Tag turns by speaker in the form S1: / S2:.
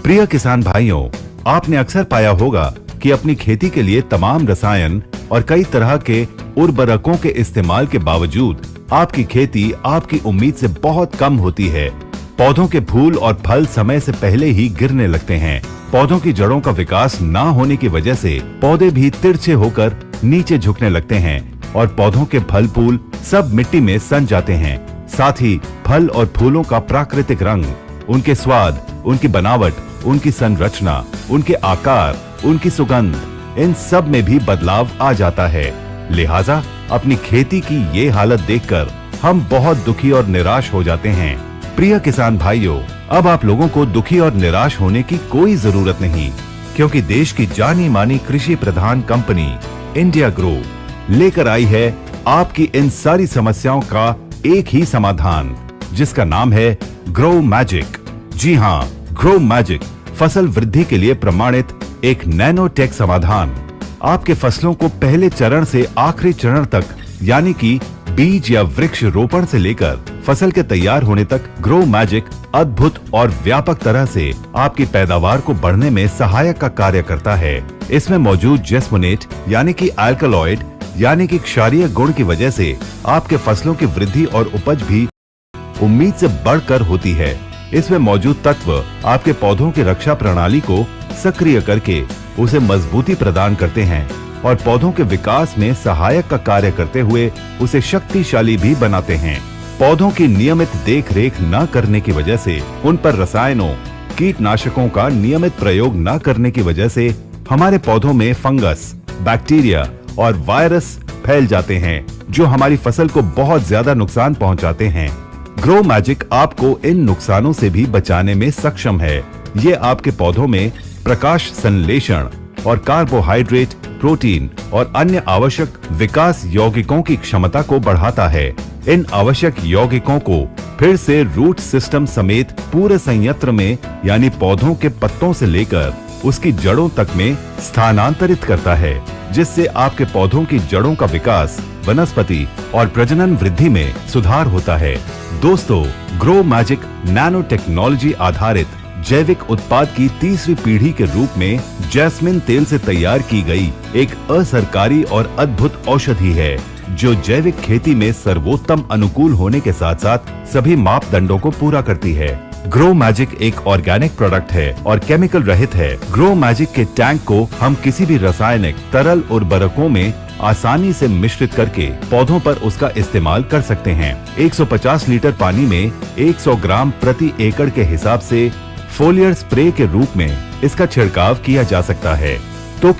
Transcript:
S1: प्रिय किसान भाइयों, आपने अक्सर पाया होगा कि अपनी खेती के लिए तमाम रसायन और कई तरह के उर्वरकों के इस्तेमाल के बावजूद आपकी खेती आपकी उम्मीद से बहुत कम होती है। पौधों के फूल और फल समय से पहले ही गिरने लगते हैं। पौधों की जड़ों का विकास ना होने की वजह से पौधे भी तिरछे होकर नीचे झुकने लगते हैं और पौधों के फल फूल सब मिट्टी में सन जाते हैं। साथ ही फल और फूलों का प्राकृतिक रंग, उनके स्वाद, उनकी बनावट, उनकी संरचना, उनके आकार, उनकी सुगंध, इन सब में भी बदलाव आ जाता है। लिहाजा अपनी खेती की ये हालत देखकर हम बहुत दुखी और निराश हो जाते हैं। प्रिय किसान भाइयों, अब आप लोगों को दुखी और निराश होने की कोई जरूरत नहीं, क्योंकि देश की जानी मानी कृषि प्रधान कंपनी इंडिया ग्रो लेकर आई है आपकी इन सारी समस्याओं का एक ही समाधान, जिसका नाम है ग्रो मैजिक। जी हाँ, ग्रो मैजिक फसल वृद्धि के लिए प्रमाणित एक नैनोटेक समाधान। आपके फसलों को पहले चरण से आखिरी चरण तक, यानी कि बीज या वृक्ष रोपण से लेकर फसल के तैयार होने तक ग्रो मैजिक अद्भुत और व्यापक तरह से आपकी पैदावार को बढ़ने में सहायक का कार्य करता है। इसमें मौजूद जेस्मोनेट यानी कि अल्कलॉइड यानी कि क्षारीय गुण की वजह से आपके फसलों की वृद्धि और उपज भी उम्मीद से बढ़कर होती है। इसमें मौजूद तत्व आपके पौधों की रक्षा प्रणाली को सक्रिय करके उसे मजबूती प्रदान करते हैं और पौधों के विकास में सहायक का कार्य करते हुए उसे शक्तिशाली भी बनाते हैं। पौधों की नियमित देखरेख न करने की वजह से, उन पर रसायनों, कीटनाशकों का नियमित प्रयोग न करने की वजह से हमारे पौधों में फंगस, बैक्टीरिया और वायरस फैल जाते हैं, जो हमारी फसल को बहुत ज्यादा नुकसान पहुंचाते हैं। ग्रो मैजिक आपको इन नुकसानों से भी बचाने में सक्षम है। ये आपके पौधों में प्रकाश संश्लेषण और कार्बोहाइड्रेट, प्रोटीन और अन्य आवश्यक विकास यौगिकों की क्षमता को बढ़ाता है। इन आवश्यक यौगिकों को फिर से रूट सिस्टम समेत पूरे संयंत्र में, यानी पौधों के पत्तों से लेकर उसकी जड़ों तक में स्थानांतरित करता है, जिससे आपके पौधों की जड़ों का विकास, वनस्पति और प्रजनन वृद्धि में सुधार होता है। दोस्तों, ग्रो मैजिक नैनो टेक्नोलॉजी आधारित जैविक उत्पाद की तीसरी पीढ़ी के रूप में जैस्मिन तेल से तैयार की गई एक असरकारी और अद्भुत औषधि है, जो जैविक खेती में सर्वोत्तम अनुकूल होने के साथ साथ सभी मापदंडों को पूरा करती है। ग्रो मैजिक एक ऑर्गेनिक प्रोडक्ट है और केमिकल रहित है। ग्रो मैजिक के टैंक को हम किसी भी रासायनिक तरल उर्वरकों में आसानी से मिश्रित करके पौधों पर उसका इस्तेमाल कर सकते हैं। 150 लीटर पानी में 100 ग्राम प्रति एकड़ के हिसाब से फोलियर स्प्रे के रूप में इसका छिड़काव किया जा सकता है।